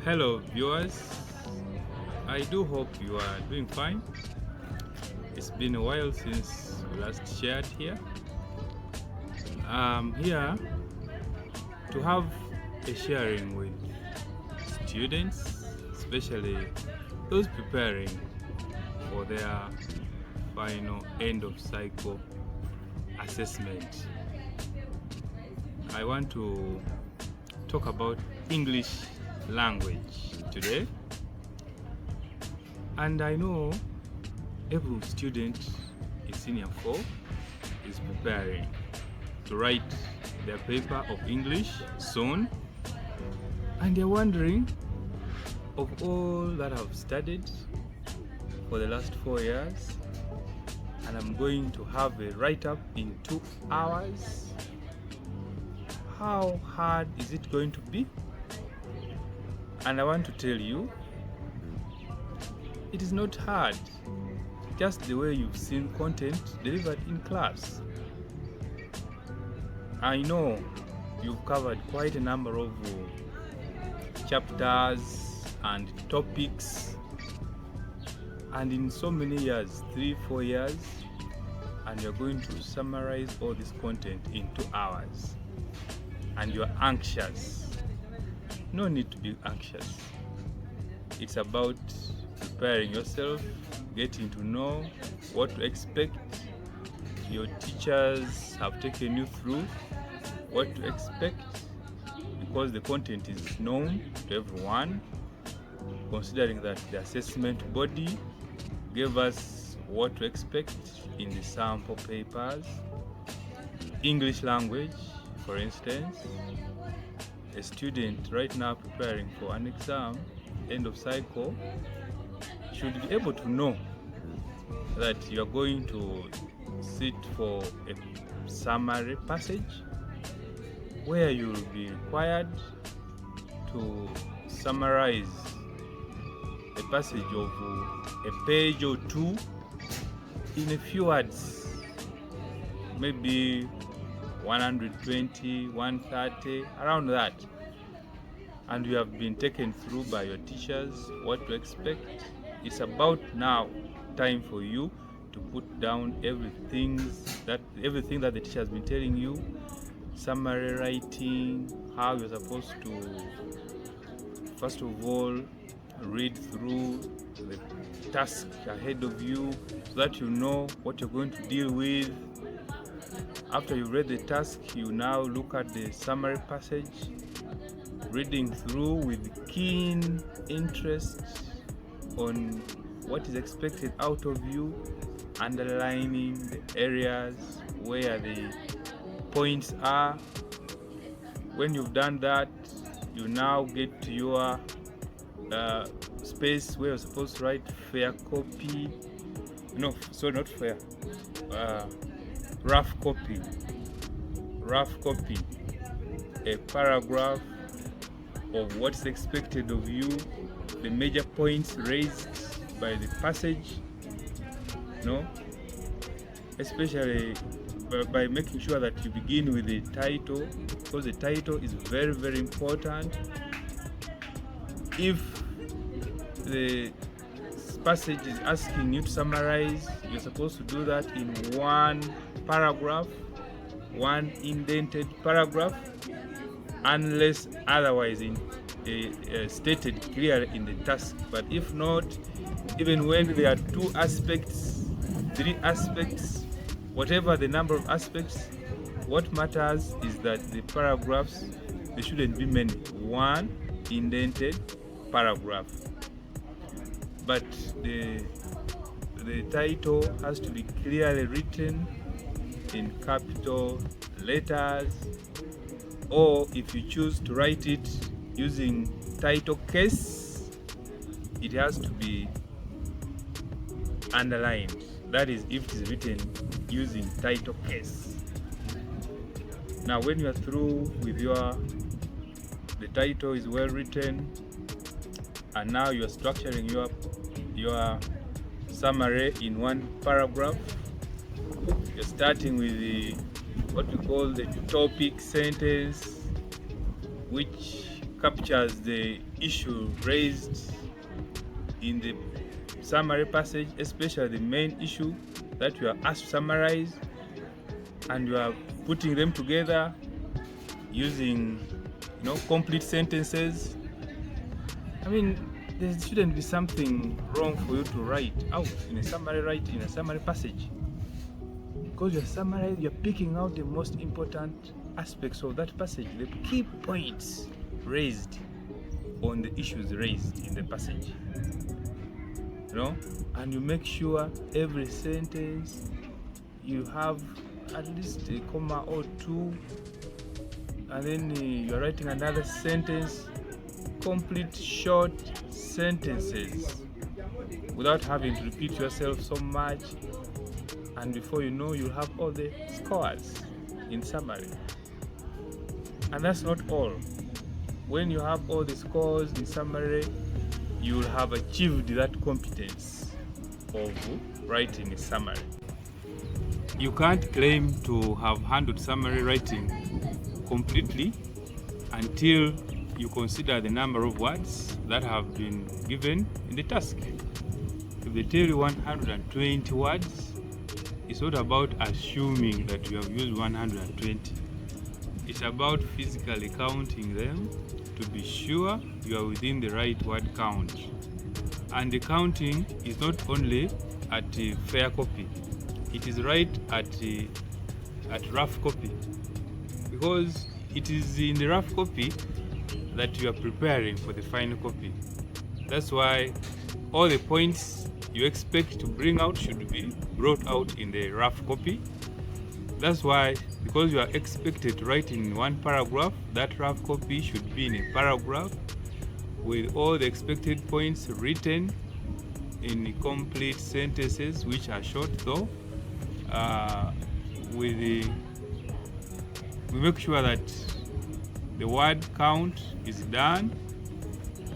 Hello viewers, I do hope you are doing fine. It's been a while since we last shared here. I'm here to have a sharing with students, especially those preparing for their final end of cycle assessment. I want to talk about English language today, and I know every student in senior 4 is preparing to write their paper of English soon, and they're wondering, of all that I've studied for the last 4 years, and I'm going to have a write-up in 2 hours, how hard is it going to be? And I want to tell you, it is not hard, just the way you've seen content delivered in class. I know you've covered quite a number of chapters and topics, and in so many years, 3-4 years, and you're going to summarize all this content in 2 hours, and you're anxious. No need to be anxious. It's about preparing yourself, getting to know what to expect. Your teachers have taken you through what to expect, because the content is known to everyone, considering that the assessment body gave us what to expect in the sample papers. English language, for instance, a student right now preparing for an exam, end of cycle, should be able to know that you are going to sit for a summary passage where you will be required to summarize a passage of a page or two in a few words, maybe 120, 130, around that. And you have been taken through by your teachers what to expect. It's about now time for you to put down everything that the teacher has been telling you. Summary writing, how you're supposed to, first of all, read through the task ahead of you so that you know what you're going to deal with. After you read the task, you now look at the summary passage, reading through with keen interest on what is expected out of you, underlining the areas where the points are. When you've done that, you now get to your space where you're supposed to write fair copy. No, sorry, not fair. Rough copy, a paragraph of what's expected of you, the major points raised by the passage, especially by making sure that you begin with the title, because the title is very, very important. If the passage is asking you to summarize, you're supposed to do that in one paragraph, one indented paragraph, unless otherwise stated clearly in the task. But if not, even when there are 2 aspects, 3 aspects, whatever the number of aspects, what matters is that the paragraphs, they shouldn't be many, one indented paragraph. But the title has to be clearly written in capital letters, or if you choose to write it using title case, it has to be underlined. That is, if it is written using title case. Now when you are through with the title is well written, and now you are structuring your summary in one paragraph. You're starting with what we call the topic sentence, which captures the issue raised in the summary passage, especially the main issue that you are asked to summarize, and you are putting them together using complete sentences. I mean, there shouldn't be something wrong for you to write out in a summary passage, because you're picking out the most important aspects of that passage, the key points raised on the issues raised in the passage, and you make sure every sentence you have at least a comma or two, and then you're writing another sentence, complete short sentences without having to repeat yourself so much, and before you know, you'll have all the scores in summary. And that's not all. When you have all the scores in summary, you will have achieved that competence of writing a summary. You can't claim to have handled summary writing completely until you consider the number of words that have been given in the task. If they tell you 120 words, it's not about assuming that you have used 120. It's about physically counting them to be sure you are within the right word count. And the counting is not only at fair copy, it is right at rough copy, because it is in the rough copy that you are preparing for the final copy. That's why all the points you expect to bring out should be brought out in the rough copy. That's why, because you are expected to write in one paragraph, that rough copy should be in a paragraph with all the expected points written in complete sentences, which are short though. We make sure that the word count is done,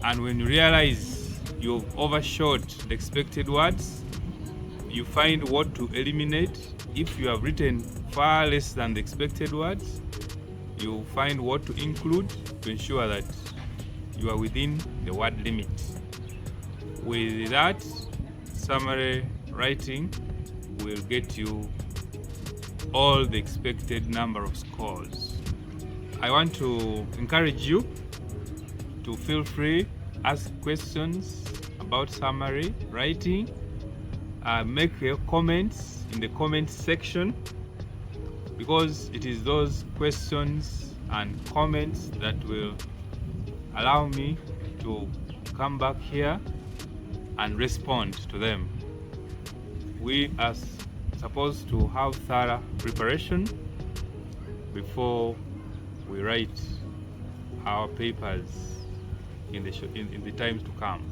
and when you realize you've overshot the expected words, you find what to eliminate. If you have written far less than the expected words, you find what to include to ensure that you are within the word limit. With that, summary writing will get you all the expected number of scores. I want to encourage you to feel free, ask questions about summary writing, make your comments in the comments section, because it is those questions and comments that will allow me to come back here and respond to them. We are supposed to have thorough preparation before we write our papers in the times to come.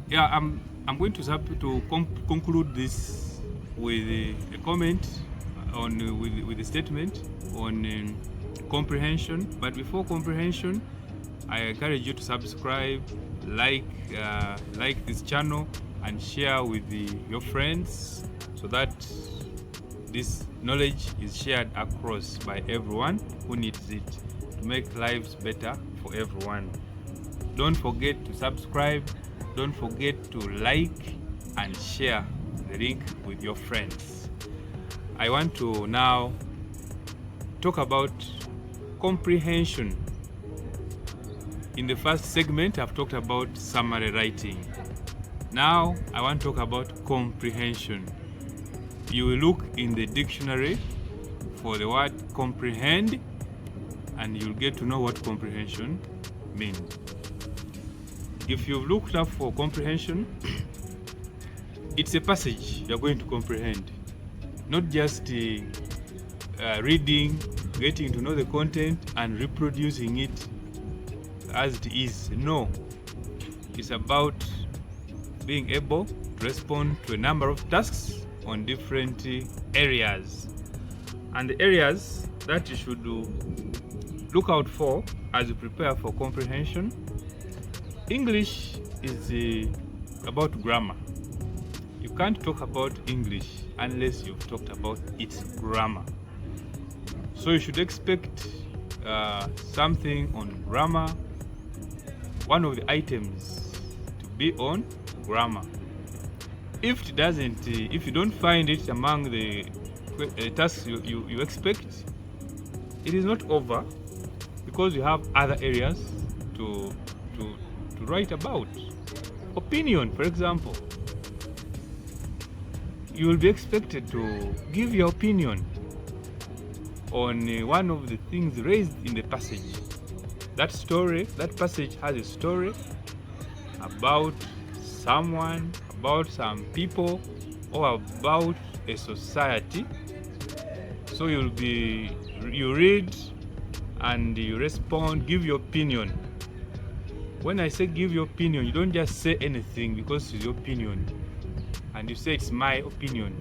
Yeah, I'm going to conclude this with a comment on with a statement on comprehension. But before comprehension, I encourage you to subscribe, like this channel, and share with your friends, so that this knowledge is shared across by everyone who needs it to make lives better for everyone. Don't forget to subscribe, don't forget to like and share the link with your friends. I want to now talk about comprehension. In the first segment, I've talked about summary writing. Now I want to talk about comprehension. You will look in the dictionary for the word comprehend, and you'll get to know what comprehension means. If you've looked up for comprehension, it's a passage you're going to comprehend, not just reading, getting to know the content and reproducing it as it is. No, it's about being able to respond to a number of tasks on different areas. And the areas that you should look out for as you prepare for comprehension: English is about grammar. You can't talk about English unless you've talked about its grammar. So you should expect something on grammar, one of the items to be on grammar. If it doesn't, if you don't find it among the tasks you expect, it is not over, because you have other areas to write about. Opinion, for example, you will be expected to give your opinion on one of the things raised in the passage. That passage has a story about someone, about some people, or about a society. So you read and you respond, give your opinion. When I say give your opinion, you don't just say anything because it's your opinion and you say it's my opinion.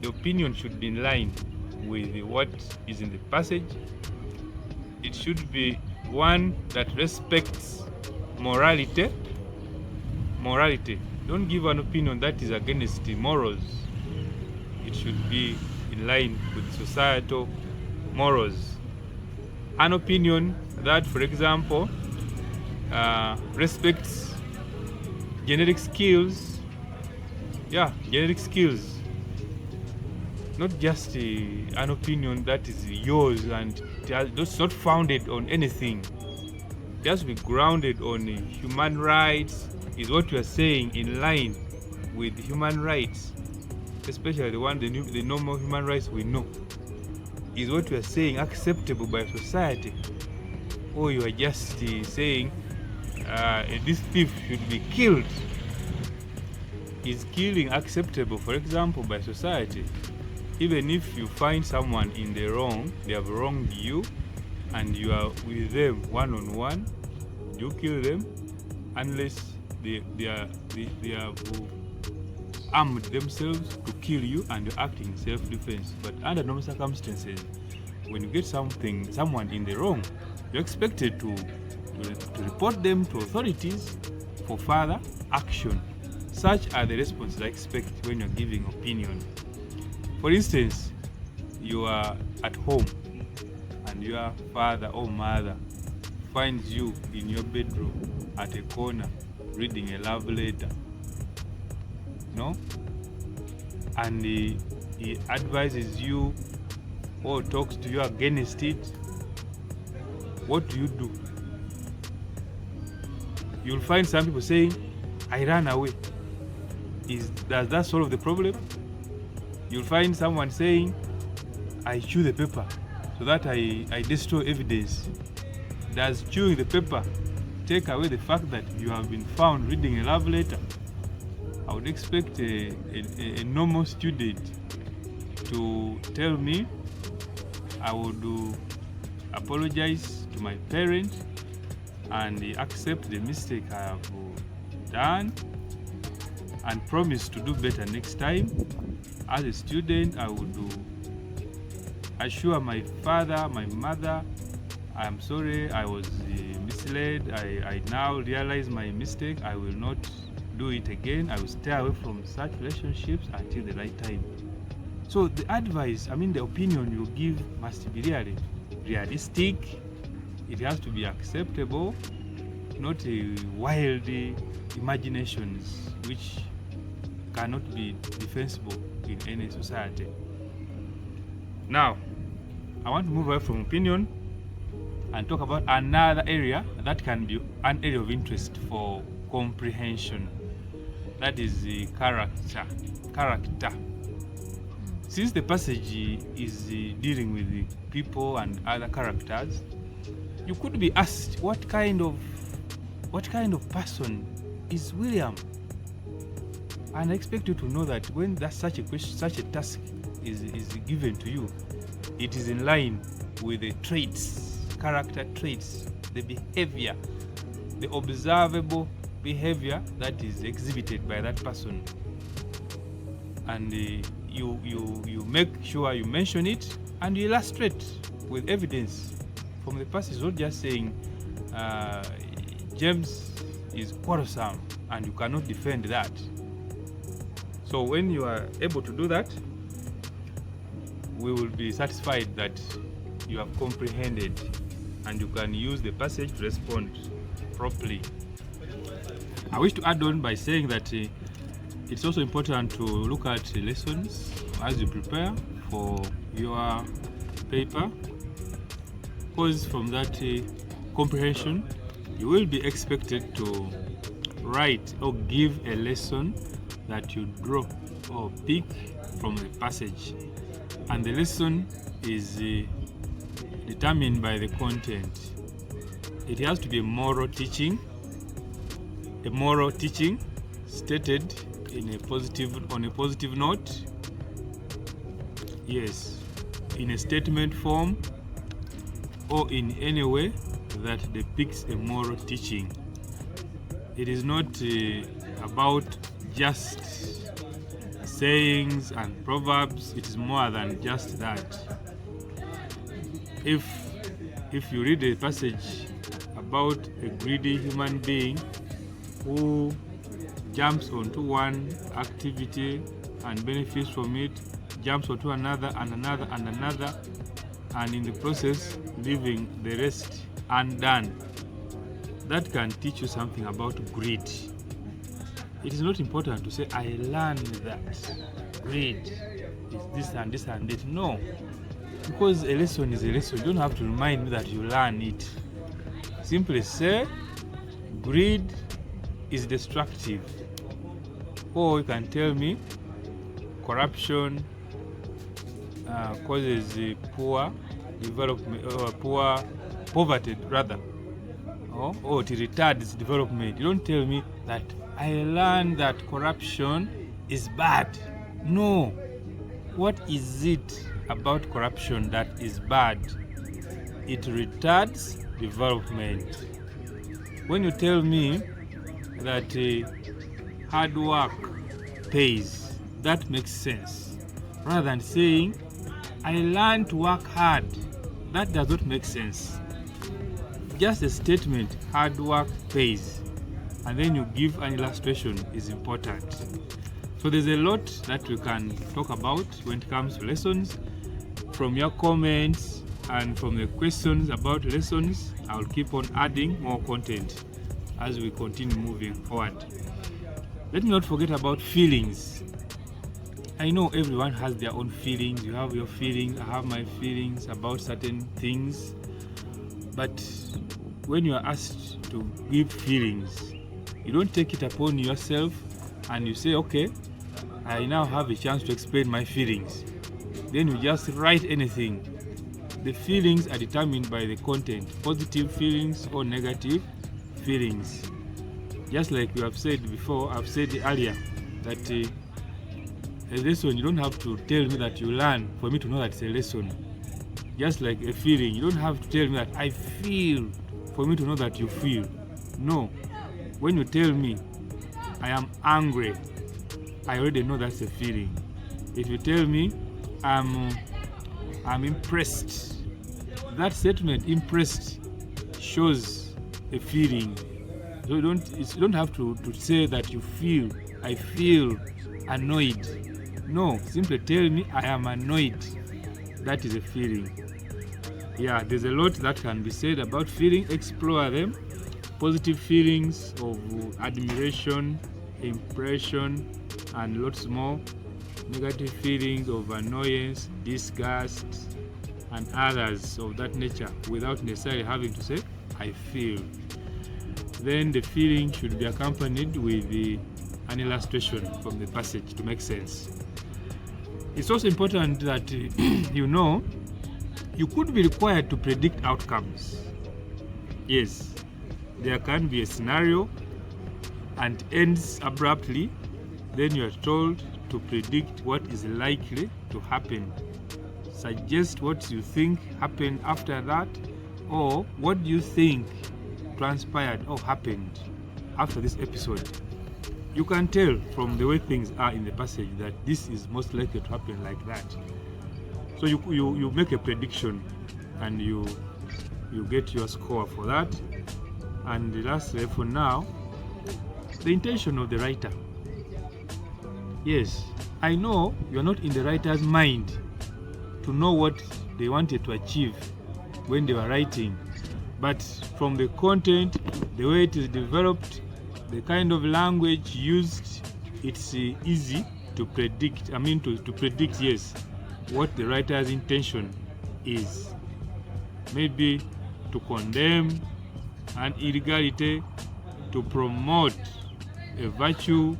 The opinion should be in line with what is in the passage. It should be one that respects morality. Don't give an opinion that is against the morals. It should be in line with societal morals. An opinion that, for example, respects genetic skills. Genetic skills. Not just an opinion that is yours and it's not founded on anything. Just be grounded on human rights. Is what you are saying in line with human rights, especially the normal human rights we know? Is what you are saying acceptable by society? Or you are just saying this thief should be killed? Is killing acceptable, for example, by society? Even if you find someone in the wrong, they have wronged you, and you are with them one-on-one, you kill them unless they have armed themselves to kill you and you're acting in self-defense. But under normal circumstances, when you get someone in the wrong, you're expected to report them to authorities for further action. Such are the responses I expect when you're giving opinion. For instance, you are at home and your father or mother finds you in your bedroom at a corner reading a love letter, and he advises you or talks to you against it. What do? You'll find some people saying, I ran away. Does that solve the problem? You'll find someone saying, I chew the paper so that I destroy evidence. Does chewing the paper take away the fact that you have been found reading a love letter? I would expect a normal student to tell me, I would apologize to my parent and accept the mistake I have done and promise to do better next time. As a student, I would assure my father, my mother, I'm sorry, I was misled. I now realize my mistake. I will not do it again. I will stay away from such relationships until the right time. So the advice, the opinion you give must be realistic. It has to be acceptable, not wild imaginations which cannot be defensible in any society. Now, I want to move away from opinion and talk about another area that can be an area of interest for comprehension. That is the character. Since the passage is dealing with the people and other characters, you could be asked, what kind of person is William? And I expect you to know that when such a task is given to you, it is in line with the character traits, the behavior, the observable behavior that is exhibited by that person. And you make sure you mention it and you illustrate with evidence from the passage, not just saying James is quarrelsome and you cannot defend that. So when you are able to do that, we will be satisfied that you have comprehended and you can use the passage to respond properly. I wish to add on by saying that it's also important to look at lessons as you prepare for your paper, because from that comprehension you will be expected to write or give a lesson that you draw or pick from the passage, and the lesson is determined by the content. It has to be a moral teaching stated in on a positive note, yes, in a statement form, or in any way that depicts a moral teaching. It is not about just sayings and proverbs. It is more than just that. If you read a passage about a greedy human being who jumps onto one activity and benefits from it, jumps onto another and another and another, and in the process leaving the rest undone, that can teach you something about greed. It is not important to say, I learned that greed is this and this and that. No, because a lesson is a lesson. You don't have to remind me that you learn it. Simply say, greed is destructive. Or you can tell me, corruption causes poor development, poverty rather, or it retards development. You don't tell me that I learned that corruption is bad. No. What is it about corruption that is bad? It retards development. When you tell me that hard work pays, that makes sense. Rather than saying, I learned to work hard, that does not make sense. Just a statement, hard work pays, and then you give an illustration is important. So there's a lot that we can talk about when it comes to lessons. From your comments and from the questions about lessons, I'll keep on adding more content as we continue moving forward. Let me not forget about feelings. I know everyone has their own feelings. You have your feelings, I have my feelings about certain things. But when you are asked to give feelings, you don't take it upon yourself and you say, okay, I now have a chance to explain my feelings. Then you just write anything. The feelings are determined by the content, positive feelings or negative feelings. Just like you have said before, I've said earlier that a lesson, you don't have to tell me that you learn for me to know that it's a lesson. Just like a feeling, you don't have to tell me that I feel for me to know that you feel. No. When you tell me I am angry, I already know that's a feeling. If you tell me I'm impressed, that statement, impressed, shows a feeling. So you don't have to say that you feel, I feel annoyed. No, simply tell me I am annoyed. That is a feeling. Yeah, there's a lot that can be said about feeling. Explore them. Positive feelings of admiration, impression, and lots more. Negative feelings of annoyance, disgust, and others of that nature, without necessarily having to say I feel. Then the feeling should be accompanied with an illustration from the passage to make sense. It's also important that you could be required to predict outcomes. Yes, there can be a scenario and ends abruptly. Then you are told to predict what is likely to happen. Suggest what you think happened after that, or what do you think transpired or happened after this episode. You can tell from the way things are in the passage that this is most likely to happen like that. So you make a prediction and you get your score for that. And lastly, for now, the intention of the writer. Yes, I know you're not in the writer's mind to know what they wanted to achieve when they were writing, but from the content, the way it is developed, the kind of language used, it's easy to predict, to predict, yes, what the writer's intention is. Maybe to condemn an illegality, to promote a virtue,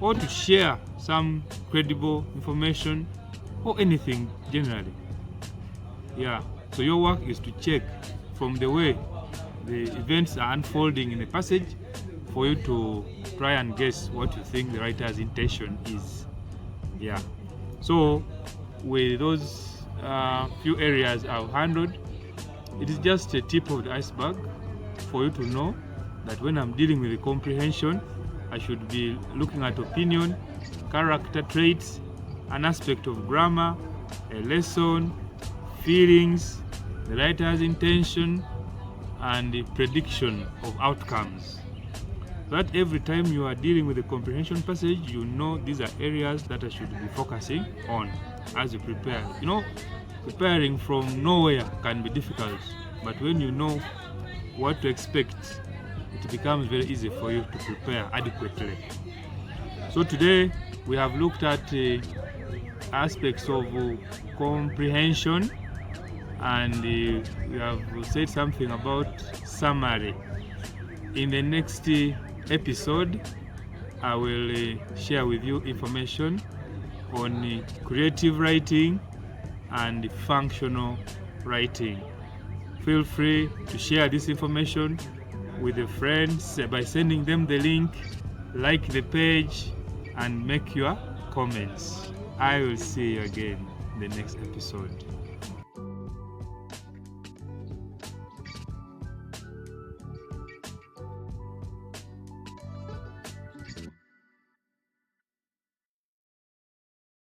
or to share some credible information, or anything generally. Yeah, so your work is to check from the way the events are unfolding in the passage for you to try and guess what you think the writer's intention is. Yeah, so with those few areas I've handled, it is just a tip of the iceberg for you to know that when I'm dealing with the comprehension, I should be looking at opinion, character traits, an aspect of grammar, a lesson, feelings, the writer's intention, and the prediction of outcomes. That every time you are dealing with the comprehension passage, you know these are areas that I should be focusing on as you prepare. Preparing from nowhere can be difficult, but when you know what to expect, it becomes very easy for you to prepare adequately. So today we have looked at aspects of comprehension, and we have said something about summary. In the next episode, I will share with you information on creative writing and functional writing. Feel free to share this information with your friends by sending them the link, like the page, and make your comments. I will see you again in the next episode.